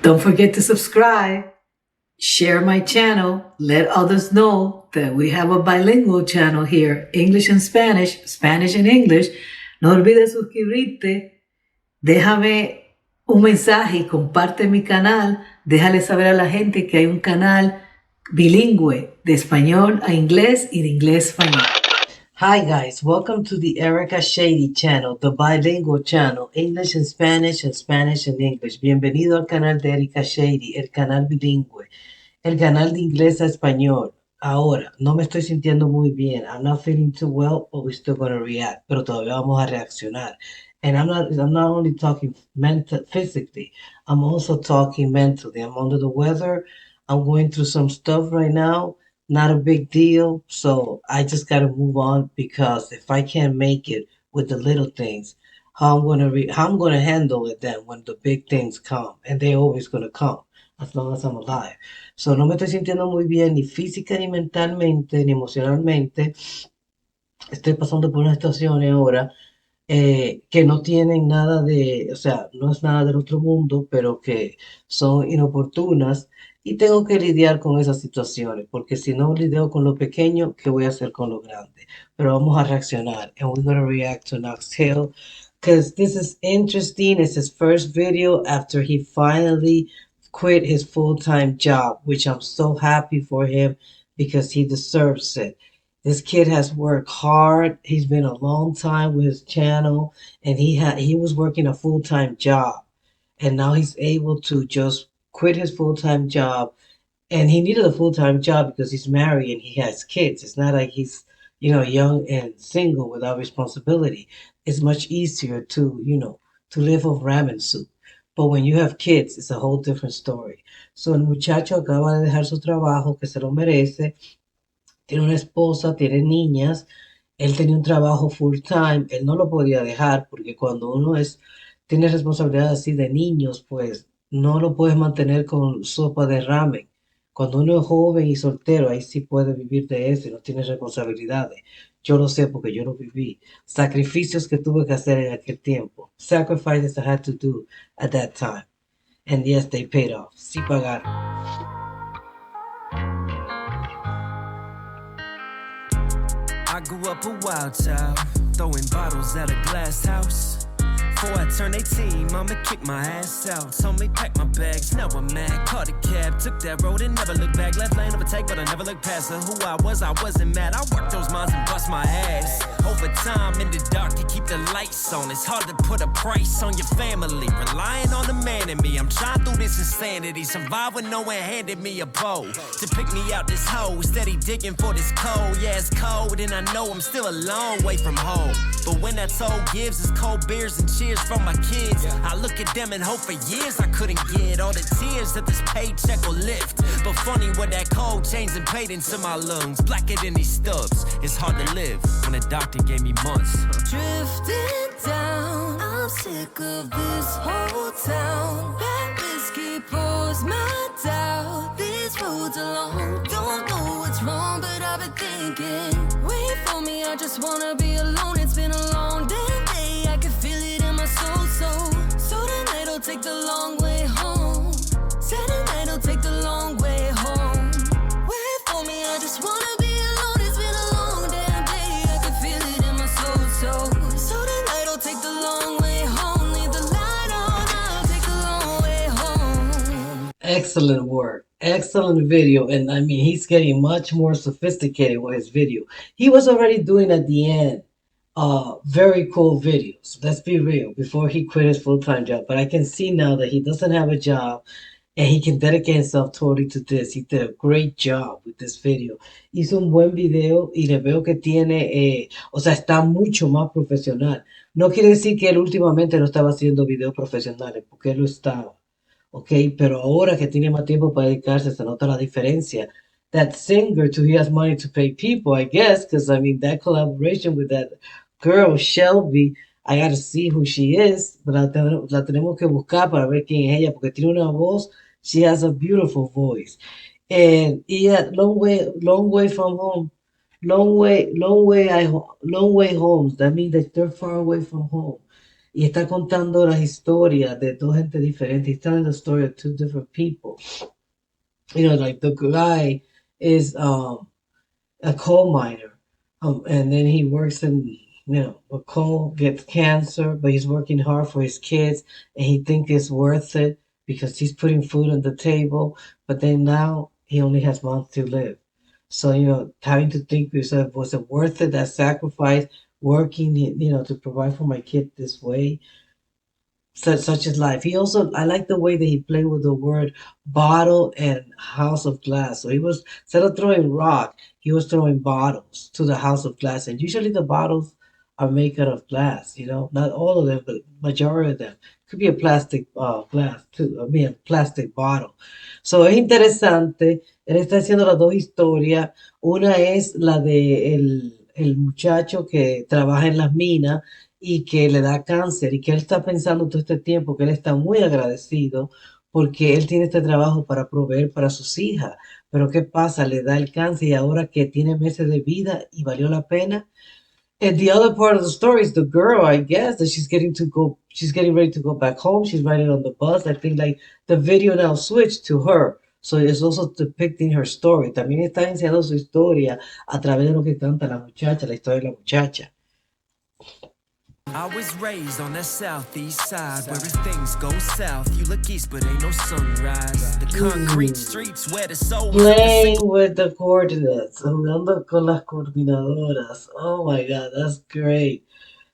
Don't forget to subscribe, share my channel, let others know that we have a bilingual channel here, English and Spanish, Spanish and English. No olvides suscribirte, déjame un mensaje y comparte mi canal. Déjale saber a la gente que hay un canal bilingüe de español a inglés y de inglés a español. Hi guys, welcome to the Erica Shady channel, the bilingual channel, English and Spanish and English. Bienvenido al canal de Erica Shady, el canal bilingüe, el canal de inglés a español. Ahora, no me estoy sintiendo muy bien. I'm not feeling too well, but we're still going to react. Pero todavía vamos a reaccionar. And I'm not only talking physically, I'm also talking mentally. I'm under the weather. I'm going through some stuff right now. Not a big deal. So I just got to move on, because if I can't make it with the little things, how I'm gonna handle it then when the big things come, and they're always gonna come as long as I'm alive. So no me estoy sintiendo muy bien ni física ni mentalmente ni emocionalmente. Estoy pasando por unas situaciones ahora que no tienen nada de, o sea, no es nada del otro mundo, pero que son inoportunas, y tengo que lidiar con esas situaciones, porque si no lidio con lo pequeño, ¿qué voy a hacer con lo grande? Pero vamos a reaccionar, and we're going to react to Knox, because this is interesting. It's his first video after he finally quit his full-time job, which I'm so happy for him because he deserves it. This kid has worked hard. He's been a long time with his channel, and he was working a full-time job, and now he's able to just quit his full-time job. And he needed a full-time job because he's married and he has kids. It's not like he's, young and single without responsibility. It's much easier to live off ramen soup. But when you have kids, it's a whole different story. So el muchacho acaba de dejar su trabajo, que se lo merece. Tiene una esposa, tiene niñas. Él tenía un trabajo full time, él no lo podía dejar, porque cuando tiene responsabilidad así de niños, pues no lo puedes mantener con sopa de ramen. Cuando uno es joven y soltero, ahí sí puede vivir de eso y no tiene responsabilidades. Yo lo sé porque yo lo viví. Sacrificios que tuve que hacer en aquel tiempo. Sacrifices I had to do at that time. And yes, they paid off. Sí pagaron. I grew up a wild child, throwing bottles at a glass house. Before I turned 18, mama kicked my ass out. Told me pack my bags, now I'm mad. Caught a cab, took that road and never looked back. Left lane overtake, but I never looked past her. Who I wasn't mad. I worked those minds and bust my ass. Over time, in the dark, to keep the lights on. It's hard to put a price on your family. Relying on the man in me. I'm trying through this insanity. Survive with no one handed me a bow to pick me out this hole. Steady digging for this cold. Yeah, it's cold, and I know I'm still a long way from home. But when that toll gives, it's cold beers and cheers from my kids. I look at them and hope for years I couldn't get all the tears that this paycheck will lift. But funny what that cold chains and paid into my lungs. Blacker than these stubs. It's hard to live when a doctor gave me months. Drifting down, I'm sick of this whole town. That whiskey pours my doubt. These roads are long, don't know what's wrong, but I've been thinking. Wait for me, I just wanna be alone. It's been a long damn day, I can feel it in my soul. So tonight I'll take the long way home. Tonight I'll take the long way home. Wait for me, I just wanna be alone. It's been a long damn day, I can feel it in my soul. So tonight I'll take the long way home. Leave the light on, I'll take the long way home. Excellent work. Excellent video. And I mean, he's getting much more sophisticated with his video. He was already doing at the end very cool videos. Let's be real, before he quit his full-time job. But I can see now that he doesn't have a job and he can dedicate himself totally to this. He did a great job with this video. Hizo un buen video y le veo que tiene, o sea, está mucho más profesional. No quiere decir que él últimamente no estaba haciendo videos profesionales, porque él lo estaba. Ok, pero ahora que tiene más tiempo para dedicarse, se nota la diferencia. That singer too, he has money to pay people, I guess, because I mean, that collaboration with that girl, Shelby, I gotta see who she is, but la tenemos que buscar para ver quién es ella, porque tiene una voz, she has a beautiful voice. And yeah, long way from home. Long way homes. That means that they're far away from home. y está contando las historias de dos gente diferentes. He's telling the story of two different people. You know, like the guy is a coal miner, and then he works in, a coal, gets cancer, but he's working hard for his kids, and he thinks it's worth it because he's putting food on the table. But then now he only has months to live. So, having to think to yourself, was it worth it, that sacrifice, working, to provide for my kid this way? Such is life. He also, I like the way that he played with the word bottle and house of glass. So he was, instead of throwing rock, he was throwing bottles to the house of glass. And usually the bottles are made out of glass, not all of them, but majority of them. Could be a plastic glass too, I mean, a plastic bottle. So es interesante. Él está haciendo las dos historias. Una es la de el muchacho que trabaja en las minas y que le da cáncer y que él está pensando todo este tiempo que él está muy agradecido porque él tiene este trabajo para proveer para sus hijas. Pero ¿qué pasa? Le da el cáncer y ahora que tiene meses de vida y valió la pena. And the other part of the story is the girl, I guess, that she's getting ready to go back home. She's riding on the bus. I think like the video now switched to her. So it's also depicting her story. También está enseñando su historia a través de lo que canta la muchacha, la historia de la muchacha. I was raised on that southeast side where if things go south, you look east but ain't no sunrise. The concrete streets where the soul Playing with the coordinates, jugando con las coordinadoras. Oh my God, that's great.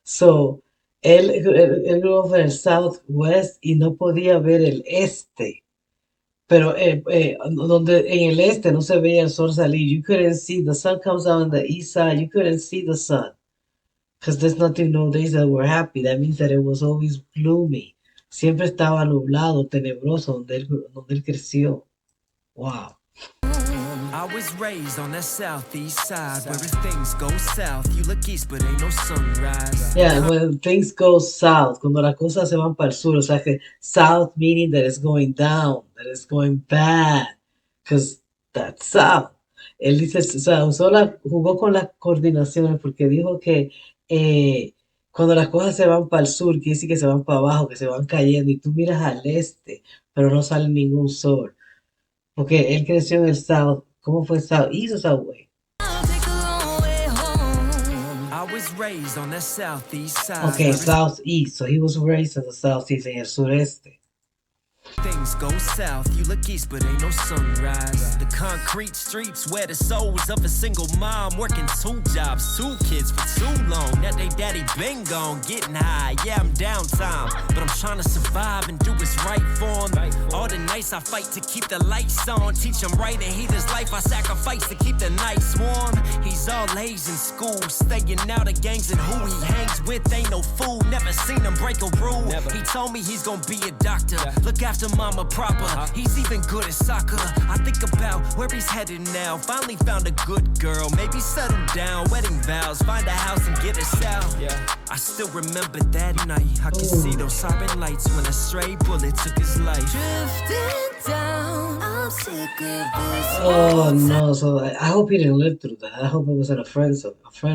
So, él grew up en el Southwest y no podía ver el este. Pero donde en el este no se veía el sol salir. You couldn't see, the sun comes out on the east side. You couldn't see the sun. Because there's nothing, no days that were happy. That means that it was always gloomy. Siempre estaba nublado, tenebroso donde él creció. Wow. I was raised on that southeast side where if things go south, you look east but ain't no sunrise. Yeah, when things go south, cuando las cosas se van para el sur, o sea que south meaning that it's going down, that it's going bad, because that's south. Él dice, o sea, jugó con las coordinaciones porque dijo que cuando las cosas se van para el sur, quiere decir que se van para abajo, que se van cayendo, y tú miras al este, pero no sale ningún sol. Porque él creció en el south, ¿cómo fue south? East o southwest. I was raised on that southeast side. Okay, southeast. So he was raised in the southeast, en el sureste. Things go south, you look east but ain't no sunrise. The concrete streets where the souls of a single mom working two jobs, two kids for too long. That they daddy been gone, getting high, yeah I'm downtime, but I'm trying to survive and do what's right for him. All the nights I fight to keep the lights on, teach him right and heat his life, I sacrifice to keep the nights warm. He's all A's in school, staying out of gangs and who he hangs with ain't no fool, never seen him break a rule. He told me he's gonna be a doctor, look after mama proper. He's even good at soccer. I think about where he's headed now. Finally found a good girl. Maybe settle down. Wedding vows. Find a house and get us out. I still remember that night. I could see those siren lights when a stray bullet took his life. Drifting down, I'm sick of this. Oh no, so I hope he didn't live through that. I hope it wasn't a friend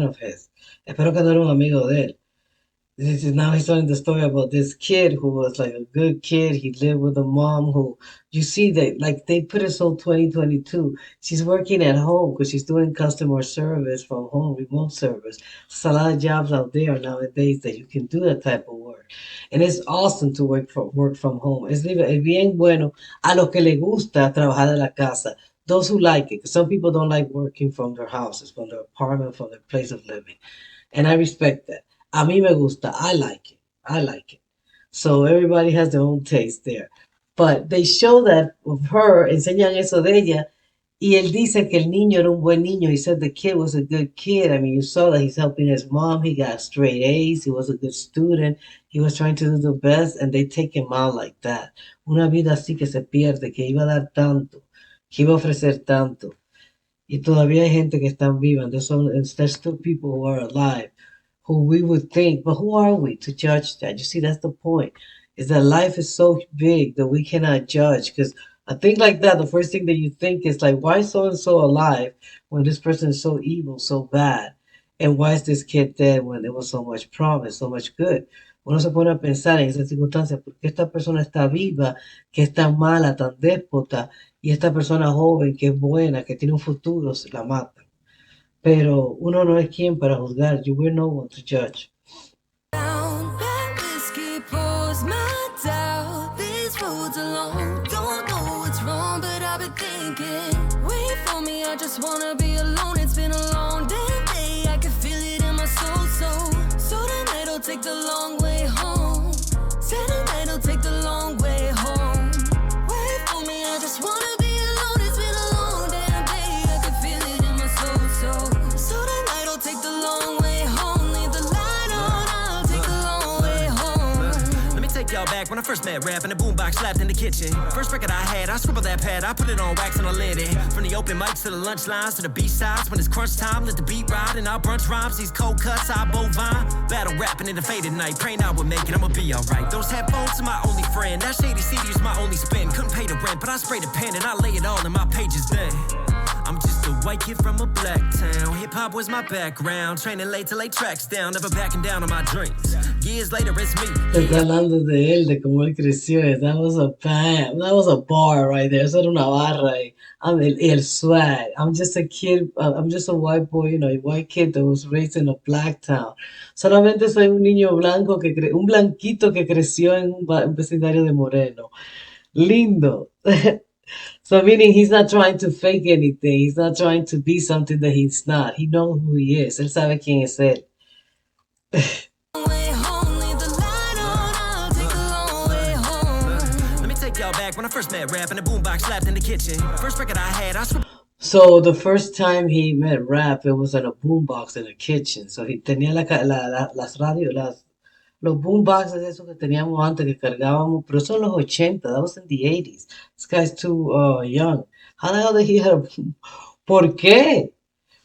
of his. Espero que no era un amigo de él. Now he's telling the story about this kid who was like a good kid. He lived with a mom who, you see that, like they put it so 2022. She's working at home because she's doing customer service from home, remote service. There's a lot of jobs out there nowadays that you can do that type of work. And it's awesome to work from home. Es bien bueno a los que le gusta trabajar de la casa. Those who like it, because some people don't like working from their houses, from their apartment, from their place of living. And I respect that. A mí me gusta. I like it. I like it. So everybody has their own taste there. But they show that of her, enseñan eso de ella, y él dice que el niño era un buen niño. He said the kid was a good kid. I mean, you saw that he's helping his mom. He got straight A's. He was a good student. He was trying to do the best, and they take him out like that. Una vida así que se pierde, que iba a dar tanto, que iba a ofrecer tanto. Y todavía hay gente que están viva. There's still people who are alive who we would think, but who are we to judge that? You see, that's the point. Is that life is so big that we cannot judge. Because a thing like that, the first thing that you think is like, why is so and so alive when this person is so evil, so bad? And why is this kid dead when there was so much promise, so much good? Uno se pone a pensar en esas circunstancias, ¿por qué esta persona está viva, que es tan mala, tan déspota, y esta persona joven, que es buena, que tiene un futuro, se la matan? Pero uno no es quien para juzgar. You were no one to judge. Down, that whiskey pours my doubt. These roads alone, don't know what's wrong, but I've been thinking. Wait for me, I just wanna be alone. It's been a long damn day, I can feel it in my soul. So tonight I'll take the long way home. Said tonight I'll take the long way home. Wait for me, I just wanna be alone. It's been a long damn day, I can feel it in my soul. So tonight I'll take the long way home. Leave the light on, I'll take the long way home. Let me take y'all back when I first met rap and the boombox slapped in the kitchen. First record I had, I scribbled that pad, I put it on wax and I lit it. From the open mics to the lunch lines to the B-sides, when it's crunch time, let the beat ride and our brunch rhymes. These cold cuts, I bovine. Battle rapping in the faded night, praying I would make it, I'ma be alright. Those headphones are my only friend, that shady CD is my only spin. Couldn't pay the rent, but I sprayed the pen and I lay it all in my pages then. I'm just a white kid from a black town. Hip hop was my background. Training late to lay tracks down, never backing down on my dreams. Years later, it's me. Está hablando de él, de cómo él creció. That was a bam. That was a bar right there. Eso era una barra ahí. El swag. I'm just a kid. I'm just a white boy, you know, a white kid that was raised in a black town. Solamente soy un niño blanco un blanquito que creció en un vecindario de moreno. Lindo. So meaning he's not trying to fake anything. He's not trying to be something that he's not. He knows who he is. Él sabe quién es él. Way home, leave the light on, I'll take the long way home. Let me take y'all back when I first met rap and the boombox slapped in the kitchen. First record I had, I scribbled. So the first time he met rap, it was at a boombox in the kitchen. So he tenía las radios, los boomboxes esos que teníamos antes que cargábamos, pero son los 80, that was in the 80s. This guy's too young. How the hell did he have ¿Por qué?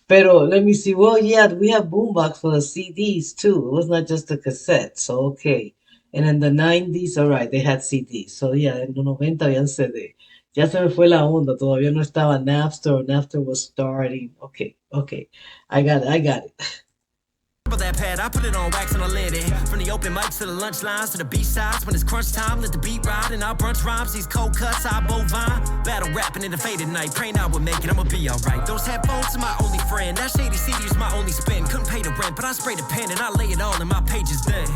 Pero let me see. Well, yeah, we have boombox for the CDs too. It was not just the cassette. So okay. And in the 90s, all right, they had CDs. So yeah, en los 90 habían CD. Ya se me fue la onda. Todavía no estaba Napster. Napster was starting. Okay. I got it. That pad, I put it on wax and I lit it. From the open mics to the lunch lines to the B-sides, when it's crunch time, let the beat ride and our brunch rhymes. These cold cuts, I bovine. Battle rapping in the faded night, praying I would make it, I'ma be alright. Those headphones are my only friend, that shady CD is my only spin. Couldn't pay the rent, but I sprayed the pen and I lay it all in my pages then.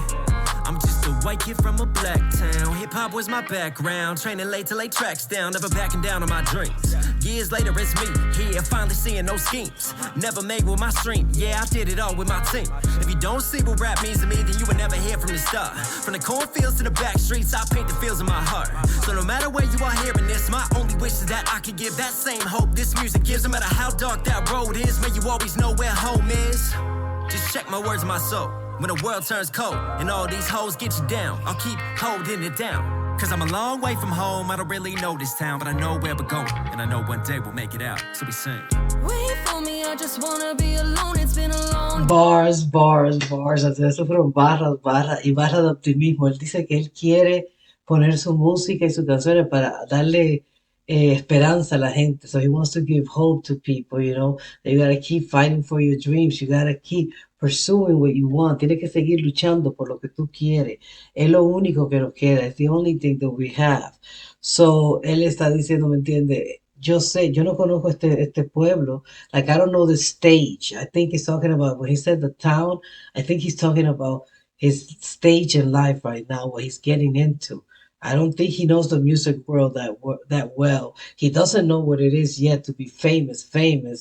I'm just a white kid from a black town. Hip hop was my background. Training late to lay tracks down, never backing down on my dreams. Years later, it's me here, finally seeing no schemes. Never made with my stream. Yeah, I did it all with my team. If you don't see what rap means to me, then you would never hear from the start. From the cornfields to the back streets, I paint the fields in my heart. So no matter where you are hearing this, my only wish is that I can give that same hope this music gives. No matter how dark that road is, may you always know where home is. Just check my words in my soul. When the world turns cold and all these hoes get you down, I'll keep holding it down. Cause I'm a long way from home, I don't really know this town, but I know where we're going, and I know one day we'll make it out, so we sing. Wait for me, I just wanna be alone. It's been a long Bars. O sea, eso fueron barras y barras de optimismo. Él dice que él quiere poner su música y sus canciones para darle esperanza a la gente. So he wants to give hope to people, you know. You gotta keep fighting for your dreams. You gotta keep pursuing what you want. Tienes que seguir luchando por lo que tú quieres. Es lo único que nos queda. It's the only thing that we have. So él está diciendo, ¿me entiende? Yo no conozco este pueblo. Like, I don't know the stage. I think he's talking about, when he said the town, I think he's talking about his stage in life right now, what he's getting into. I don't think he knows the music world that well. He doesn't know what it is yet to be famous.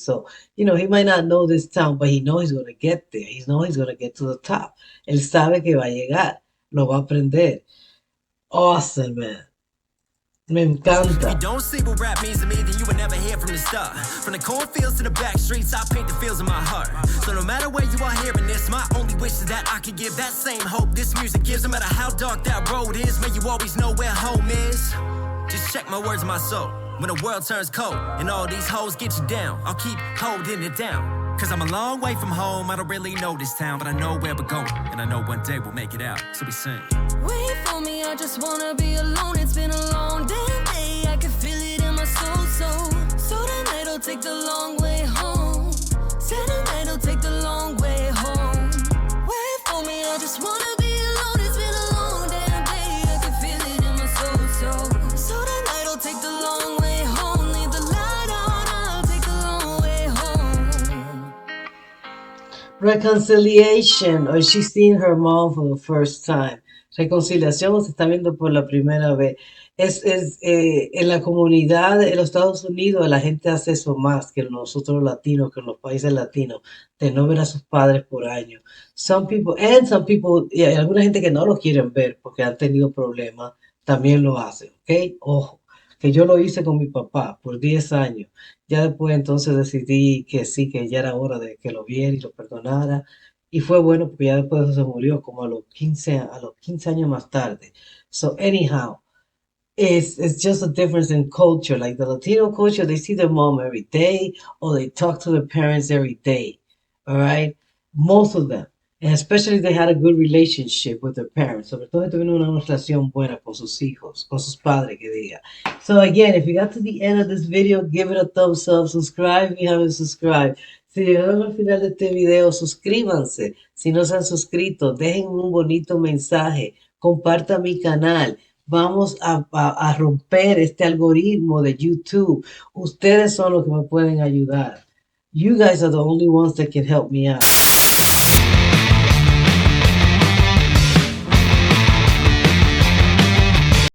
So, you know, he might not know this town, but he knows he's going to get there. He knows he's going to get to the top. Él sabe que va a llegar. Lo va a aprender. Awesome, man. Me encanta. If you don't see what rap means to me, then you would never hear from the start. From the cornfields to the back streets, I paint the fields in my heart. So no matter where you are hearing this, my only wish is that I can give that same hope this music gives. No matter how dark that road is, may you always know where home is. Just check my words in my soul. When the world turns cold and all these hoes get you down, I'll keep holding it down. Cause I'm a long way from home, I don't really know this town, but I know where we're going, and I know one day we'll make it out, so we sing. Wait for me, I just wanna be alone. It's been a long damn day, I can feel it in my soul. So tonight I'll take the long way home. Said tonight I'll take the long way just wanna be alone. It's been a long damn day. I can feel it in my soul. So tonight I'll take the long way home. Leave the light on. I'll take the long way home. Reconciliation, or she's seen her mom for the first time. Reconciliación, o se está viendo por la primera vez. En la comunidad de los Estados Unidos la gente hace eso más que nosotros latinos, que en los países latinos, de no ver a sus padres por años. Some people, y hay alguna gente que no lo quieren ver porque han tenido problemas, también lo hacen, ¿ok? Ojo, que yo lo hice con mi papá por 10 años. Ya después entonces decidí que sí, que ya era hora de que lo viera y lo perdonara. Y fue bueno porque ya después de eso se murió como a los 15 años más tarde. So anyhow, it's just a difference in culture. Like the Latino culture, they see their mom every day or they talk to their parents every day. All right? Most of them. And especially they had a good relationship with their parents. Sobre todo tuvieron una relación buena con sus hijos, con sus padres, que diga. So again, if you got to the end of this video, give it a thumbs up, subscribe if you haven't subscribed. Si llegaron al final de este video, suscríbanse. Si no se han suscrito, dejen un bonito mensaje. Comparta mi canal. Vamos a romper este algoritmo de YouTube. Ustedes son los que me pueden ayudar. You guys are the only ones that can help me out.